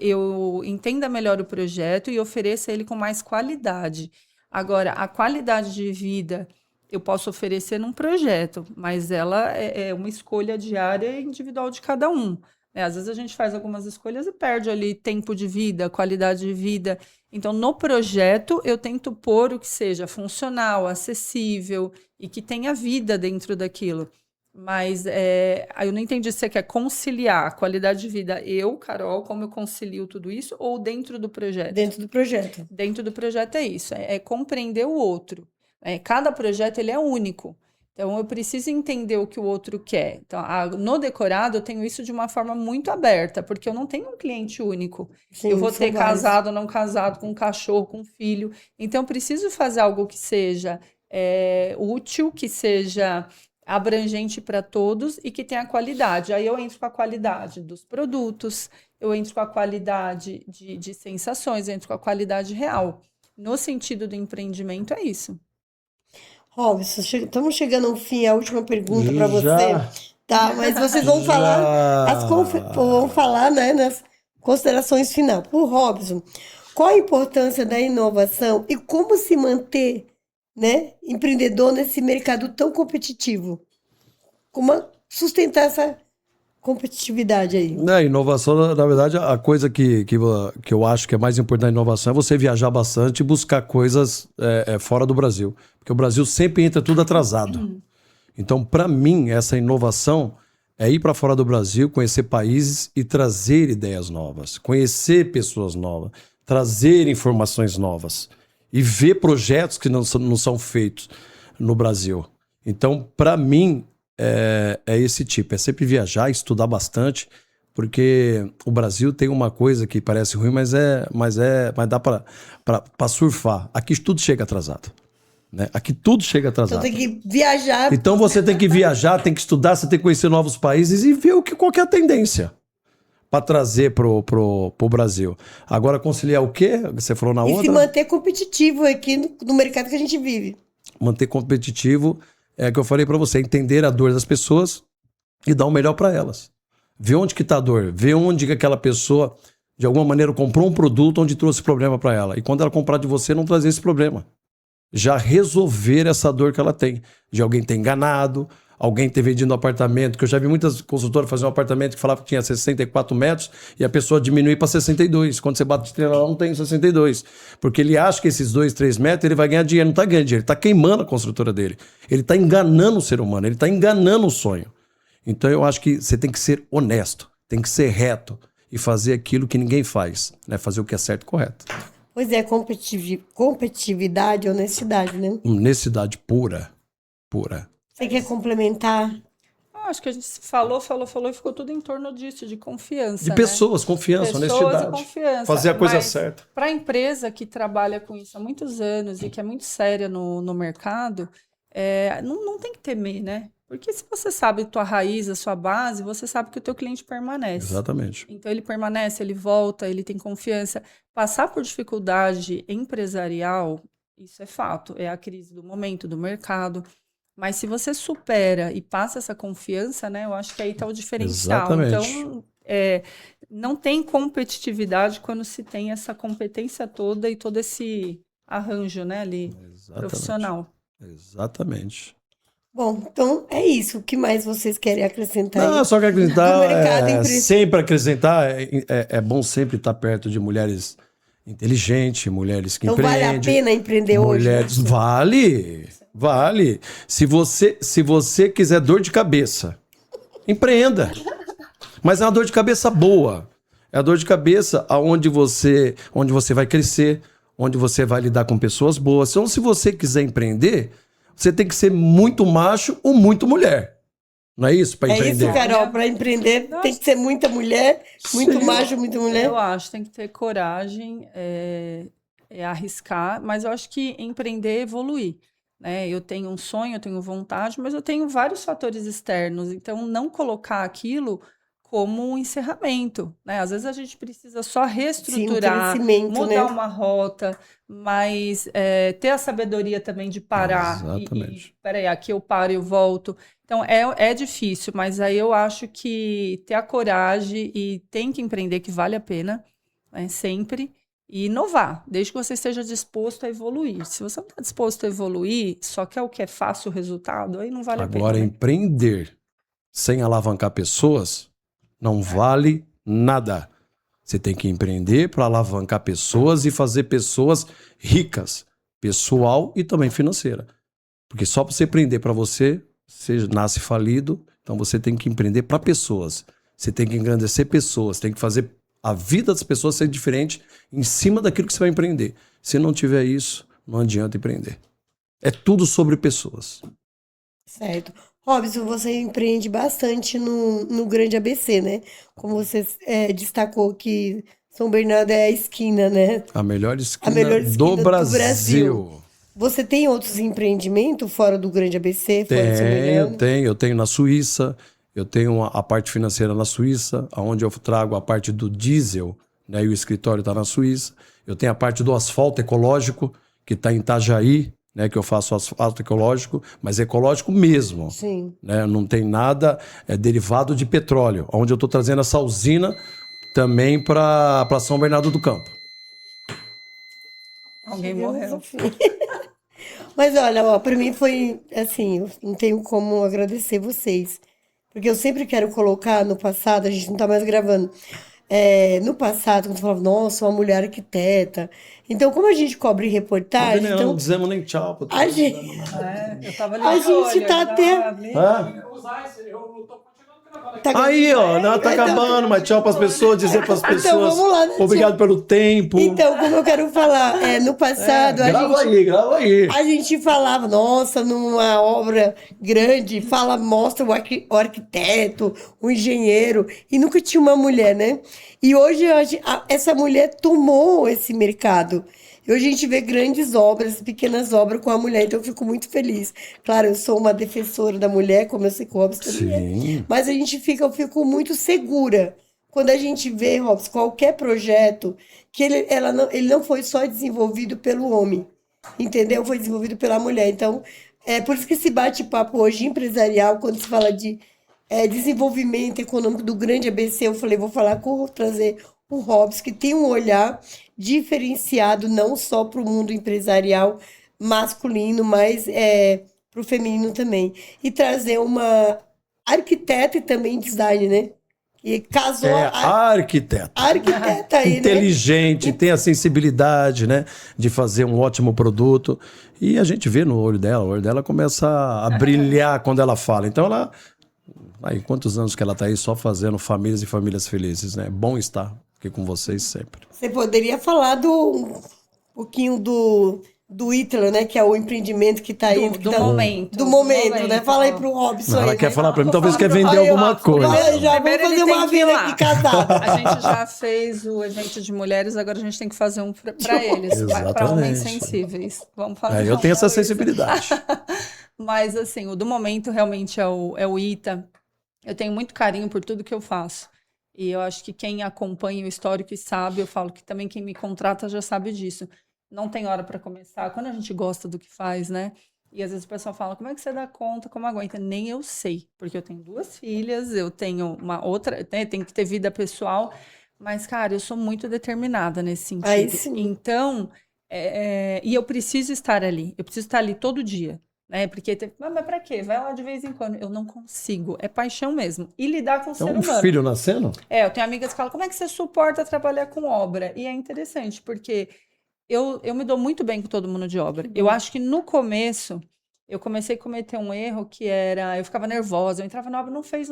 eu entenda melhor o projeto e ofereça ele com mais qualidade. Agora, a qualidade de vida eu posso oferecer num projeto, mas ela é uma escolha diária e individual de cada um. né? Às vezes a gente faz algumas escolhas e perde ali tempo de vida, qualidade de vida. Então, no projeto, eu tento pôr o que seja funcional, acessível e que tenha vida dentro daquilo. Mas eu não entendi se você quer conciliar a qualidade de vida, eu, Carol, como eu concilio tudo isso, ou dentro do projeto? Dentro do projeto. Dentro do projeto é isso, é compreender o outro. Cada projeto ele é único. Então, eu preciso entender o que o outro quer. Então, no decorado, eu tenho isso de uma forma muito aberta, porque eu não tenho um cliente único. Sim, Eu vou são ter vários. casado ou não casado, com um cachorro, com um filho. Então, eu preciso fazer algo que seja útil, que seja abrangente para todos e que tenha qualidade. Aí eu entro com a qualidade dos produtos, eu entro com a qualidade de sensações, eu entro com a qualidade real. No sentido do empreendimento, é isso. Robson, estamos chegando ao fim, a última pergunta para você. Já. Tá, mas vocês vão falar, vão falar, né, nas considerações final. Por Robson, qual a importância da inovação e como se manter, né, empreendedor nesse mercado tão competitivo? Como sustentar essa competitividade aí? Inovação, na verdade, a coisa que eu acho que é mais importante na inovação é você viajar bastante e buscar coisas fora do Brasil. Porque o Brasil sempre entra tudo atrasado. Então, para mim, essa inovação é ir para fora do Brasil, conhecer países e trazer ideias novas, conhecer pessoas novas, trazer informações novas e ver projetos que não são feitos no Brasil. Então, para mim, é esse tipo, é sempre viajar, estudar bastante, porque o Brasil tem uma coisa que parece ruim, mas dá para surfar. Aqui tudo chega atrasado. Né? Aqui tudo chega atrasado. Então tem que viajar. Então você tem que viajar, tem que estudar, você tem que conhecer novos países e ver qual que é a tendência para trazer pro Brasil. Agora, conciliar o quê? Você falou na outra? E se manter competitivo aqui no mercado que a gente vive. Manter competitivo é o que eu falei para você, entender a dor das pessoas e dar o melhor para elas. Ver onde que tá a dor, ver onde que aquela pessoa, de alguma maneira, comprou um produto onde trouxe problema para ela. E quando ela comprar de você, não trazer esse problema. Já resolver essa dor que ela tem. De alguém ter enganado, alguém ter vendido um apartamento, que eu já vi muitas consultoras fazer um apartamento que falava que tinha 64 metros e a pessoa diminuir para 62. Quando você bate estrela, ela não tem 62. Porque ele acha que esses 2, 3 metros ele vai ganhar dinheiro. Não está ganhando dinheiro, ele está queimando a construtora dele. Ele está enganando o ser humano, ele está enganando o sonho. Então eu acho que você tem que ser honesto, tem que ser reto e fazer aquilo que ninguém faz, né? Fazer o que é certo e correto. Pois é, competitividade e honestidade, né? Honestidade pura. Você quer complementar? Acho que a gente falou e ficou tudo em torno disso, de confiança. De pessoas, confiança, honestidade. E confiança. Fazer a coisa certa. Para a empresa que trabalha com isso há muitos anos e que é muito séria no mercado, não tem que temer, né? Porque se você sabe a tua raiz, a sua base, você sabe que o teu cliente permanece. Exatamente. Então, ele permanece, ele volta, ele tem confiança. Passar por dificuldade empresarial, isso é fato, é a crise do momento, do mercado. Mas se você supera e passa essa confiança, né, eu acho que aí está o diferencial. Exatamente. Então, não tem competitividade quando se tem essa competência toda e todo esse arranjo, né, ali, profissional. Exatamente. Bom, então é isso. O que mais vocês querem acrescentar? Não, só quero acrescentar. Sempre acrescentar. É bom sempre estar perto de mulheres inteligentes, mulheres que empreendem. Então vale a pena empreender hoje? Vale. Se você quiser dor de cabeça, empreenda. Mas é uma dor de cabeça boa. É a dor de cabeça onde você vai crescer, onde você vai lidar com pessoas boas. Então, se você quiser empreender, você tem que ser muito macho ou muito mulher. Não é isso? Para empreender. É isso, Carol. Para empreender tem que ser muita mulher, muito macho, muita mulher. Eu acho, tem que ter coragem, arriscar, mas eu acho que empreender é evoluir. Né? Eu tenho um sonho, eu tenho vontade, mas eu tenho vários fatores externos. Então, não colocar aquilo como um encerramento, né? Às vezes a gente precisa só reestruturar, mudar, né? Uma rota, mas ter a sabedoria também de parar. Exatamente. Peraí, aqui eu paro e eu volto. Então, é difícil, mas aí eu acho que ter a coragem e tem que empreender, que vale a pena, né? Sempre, e inovar, desde que você esteja disposto a evoluir. Se você não está disposto a evoluir, só quer o que é fácil o resultado, aí não vale a pena. Agora, empreender sem alavancar pessoas Não vale nada. Você tem que empreender para alavancar pessoas e fazer pessoas ricas, pessoal e também financeira. Porque só para você empreender para você nasce falido. Então você tem que empreender para pessoas. Você tem que engrandecer pessoas, tem que fazer a vida das pessoas ser diferente em cima daquilo que você vai empreender. Se não tiver isso, não adianta empreender. É tudo sobre pessoas. Certo. Robson, você empreende bastante no Grande ABC, né? Como você destacou que São Bernardo é a esquina, né? A melhor A esquina, melhor esquina do Brasil. Você tem outros empreendimentos fora do Grande ABC, fora de São Bernardo? Eu tenho na Suíça, eu tenho a parte financeira na Suíça, onde eu trago a parte do diesel, né, e o escritório está na Suíça. Eu tenho a parte do asfalto ecológico, que está em Itajaí, né, que eu faço asfalto ecológico, mas ecológico mesmo. Sim. Né, não tem nada derivado de petróleo, onde eu estou trazendo essa usina também para São Bernardo do Campo. Alguém morreu. Mas olha, ó, para mim foi assim, eu não tenho como agradecer vocês. Porque eu sempre quero colocar no passado, a gente não tá mais gravando. No passado, quando você falava, nossa, uma mulher arquiteta. Então, como a gente cobre reportagem, Não então, dizemos nem tchau. a gente, Eu tava ali a de gente olho, tá eu até. tava ali. Tá Aí, ó, não, tá Então- acabando, mas tchau pras pessoas, dizer pras pessoas. vamos lá, né, Obrigado pelo tempo. Então, como eu quero falar, no passado, Grava aí. a gente falava, nossa, numa obra grande, mostra o arquiteto, o engenheiro, e nunca tinha uma mulher, né? E hoje essa mulher tomou esse mercado. E hoje a gente vê grandes obras, pequenas obras com a mulher, então eu fico muito feliz. Claro, eu sou uma defensora da mulher, como eu sei que o Robson também é. Sim. Mas eu fico muito segura quando a gente vê, Robson, qualquer projeto que ele não foi só desenvolvido pelo homem, entendeu? Foi desenvolvido pela mulher. Então, é por isso que esse bate-papo hoje empresarial, quando se fala de desenvolvimento econômico do Grande ABC, eu falei, vou trazer o Robson, que tem um olhar diferenciado não só para o mundo empresarial masculino, mas para o feminino também. E trazer uma arquiteta e também design, né? E casou A arquiteta. a arquiteta aí, né? Inteligente, tem a sensibilidade, né, de fazer um ótimo produto. E a gente vê no olho dela, o olho dela começa a brilhar quando ela fala. Então ela. Aí, quantos anos que ela tá aí só fazendo famílias e famílias felizes, né? É bom estar aqui com vocês sempre. Você poderia falar um pouquinho do Ítalo, né? Que é o empreendimento que está aí. Do momento. Do momento, né? Fala aí pro Robson. Ela aí, quer né? falar pra mim, talvez quer Aí, vender ó, alguma coisa. Já vamos Primeiro fazer ele uma tem que ir vila lá. aqui casada. A gente já fez o evento de mulheres, agora a gente tem que fazer um para eles, para homens Exatamente. sensíveis. Vamos fazer. Eu tenho essa sensibilidade. Mas, assim, o do momento realmente é o ITA. Eu tenho muito carinho por tudo que eu faço. E eu acho que quem acompanha o histórico e sabe, eu falo que também quem me contrata já sabe disso. Não tem hora para começar. Quando a gente gosta do que faz, né? E às vezes o pessoal fala, como é que você dá conta, como aguenta? Nem eu sei, porque eu tenho 2 filhas, eu tenho uma outra, né, tenho que ter vida pessoal. Mas, cara, eu sou muito determinada nesse sentido. Aí sim. Então, e eu preciso estar ali. Eu preciso estar ali todo dia. Né? Porque, mas pra quê? Vai lá de vez em quando. Eu não consigo. É paixão mesmo. E lidar com o ser Então, um humano. filho nascendo? Eu tenho amigas que falam, como é que você suporta trabalhar com obra? E é interessante, porque eu me dou muito bem com todo mundo de obra. Eu acho que no começo, eu comecei a cometer um erro que era, eu ficava nervosa, eu entrava na obra, não fez.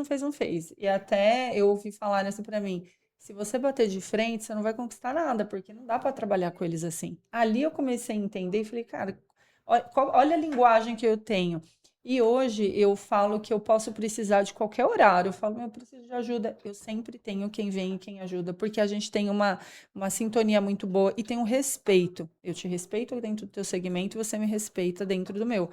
E até eu ouvi falar assim pra mim, se você bater de frente, você não vai conquistar nada, porque não dá pra trabalhar com eles assim. Ali eu comecei a entender e falei, cara, olha a linguagem que eu tenho. E hoje eu falo que eu posso precisar de qualquer horário. Eu falo, eu preciso de ajuda. Eu sempre tenho quem vem e quem ajuda, porque a gente tem uma sintonia muito boa e tem um respeito. Eu te respeito dentro do teu segmento e você me respeita dentro do meu.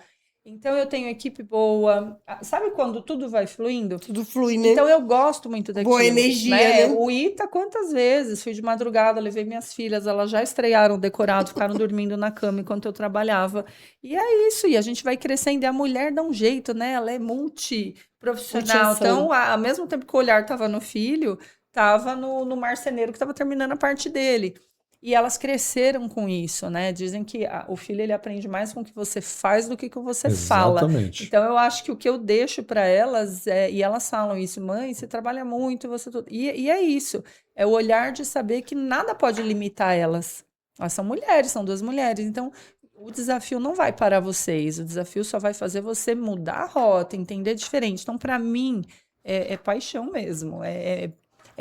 Então eu tenho equipe boa. Sabe quando tudo vai fluindo? Tudo flui, né? Então eu gosto muito daquilo. Boa energia, né? O ITA, quantas vezes? Fui de madrugada, levei minhas filhas, elas já estrearam decorado, ficaram dormindo na cama enquanto eu trabalhava. E é isso, e a gente vai crescendo. E a mulher dá um jeito, né? Ela é multiprofissional. Então, ao mesmo tempo que o olhar estava no filho, estava no marceneiro que estava terminando a parte dele. E elas cresceram com isso, né? Dizem que o filho ele aprende mais com o que você faz do que com o que você fala. Exatamente. Então eu acho que o que eu deixo para elas e elas falam isso, mãe, você trabalha muito, você tudo. E é isso, é o olhar de saber que nada pode limitar elas. Elas são mulheres, são 2 mulheres, então o desafio não vai parar vocês, o desafio só vai fazer você mudar a rota, entender diferente. Então, para mim, é paixão mesmo, é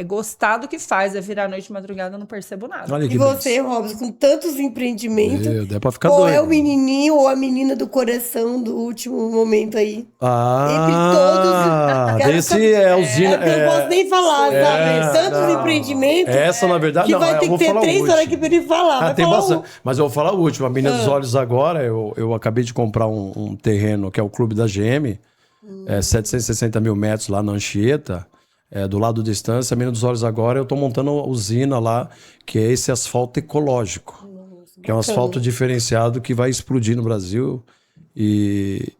gostar do que faz, é virar noite de madrugada, eu não percebo nada. Olha E que você, Robson, com tantos empreendimentos, dá pra ficar qual doido. é o menininho ou a menina do coração do último momento aí? Ah, Entre todos, esse é a usina. Eu não posso nem falar, sabe? Tantos não. empreendimentos Essa, na verdade, que não. vai eu ter vou que ter falar o 3 horas último. aqui pra ele falar. Vai Tem falar bastante. Mas eu vou falar o último. A Menina dos Olhos agora, eu acabei de comprar um terreno que é o Clube da GM, 760 mil metros lá na Anchieta, do lado da Estância. A Menina dos Olhos agora, eu estou montando uma usina lá, que é esse asfalto ecológico, que é um asfalto diferenciado que vai explodir no Brasil. E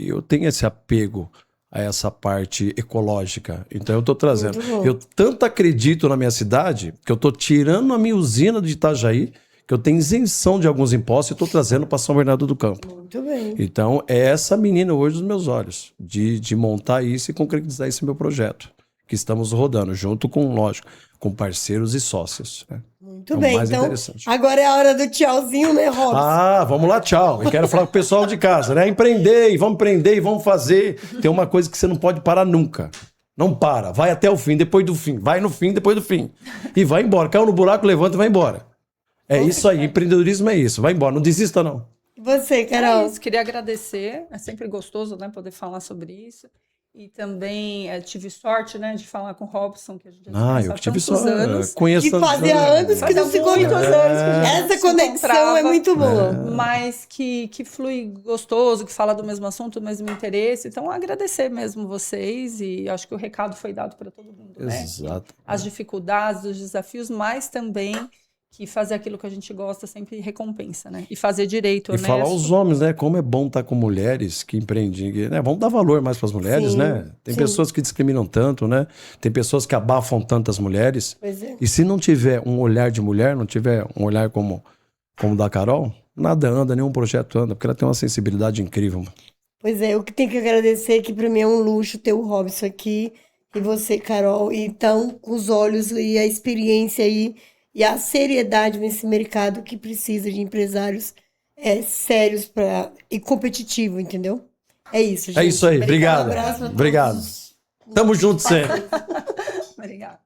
eu tenho esse apego a essa parte ecológica. Então eu estou trazendo. Muito bom. Eu tanto acredito na minha cidade que eu estou tirando a minha usina de Itajaí, que eu tenho isenção de alguns impostos e estou trazendo para São Bernardo do Campo. Muito bem. Então é essa menina hoje dos meus olhos, de montar isso e concretizar esse meu projeto, que estamos rodando, junto com, lógico, com parceiros e sócios. Né? Muito É o bem. mais Então, interessante. agora é a hora do tchauzinho, né, Robson? Ah, vamos lá, tchau. Eu quero falar com o pessoal de casa, né? Empreender e vamos fazer. Tem uma coisa que você não pode parar nunca. Não para, vai até o fim, depois do fim. Vai no fim, depois do fim. E vai embora. Caiu no buraco, levanta e vai embora. É isso aí, empreendedorismo é isso. Vai embora, não desista não. E você, Carol? É isso, queria agradecer, é sempre gostoso, né, poder falar sobre isso. E também tive sorte, né, de falar com o Robson, que a gente já se conhece Eu há que tive tantos sorte. anos. Conheço Que tantos fazia anos que Fazia não se muitos encontrava. anos que a gente Essa se conexão encontrava. é muito boa. Mas que flui gostoso, que fala do mesmo assunto, do mesmo interesse. Então, agradecer mesmo vocês e acho que o recado foi dado para todo mundo, né? Exato. As dificuldades, os desafios, mas também que fazer aquilo que a gente gosta sempre recompensa, né? E fazer direito, E honesto. falar aos homens, né? Como é bom estar com mulheres que empreendem. Né? Vamos dar valor mais para as mulheres, Sim, né? Tem sim. pessoas que discriminam tanto, né? Tem pessoas que abafam tantas mulheres. Pois é. E se não tiver um olhar de mulher, não tiver um olhar como o da Carol, nada anda, nenhum projeto anda, porque ela tem uma sensibilidade incrível. Pois é, eu que tenho que agradecer que para mim é um luxo ter o Robson aqui e você, Carol, e então com os olhos e a experiência aí e a seriedade nesse mercado que precisa de empresários sérios e competitivo, entendeu? É isso, gente. É isso aí, obrigado. Um abraço pra todos. Obrigado. Tamo junto sempre. Obrigada.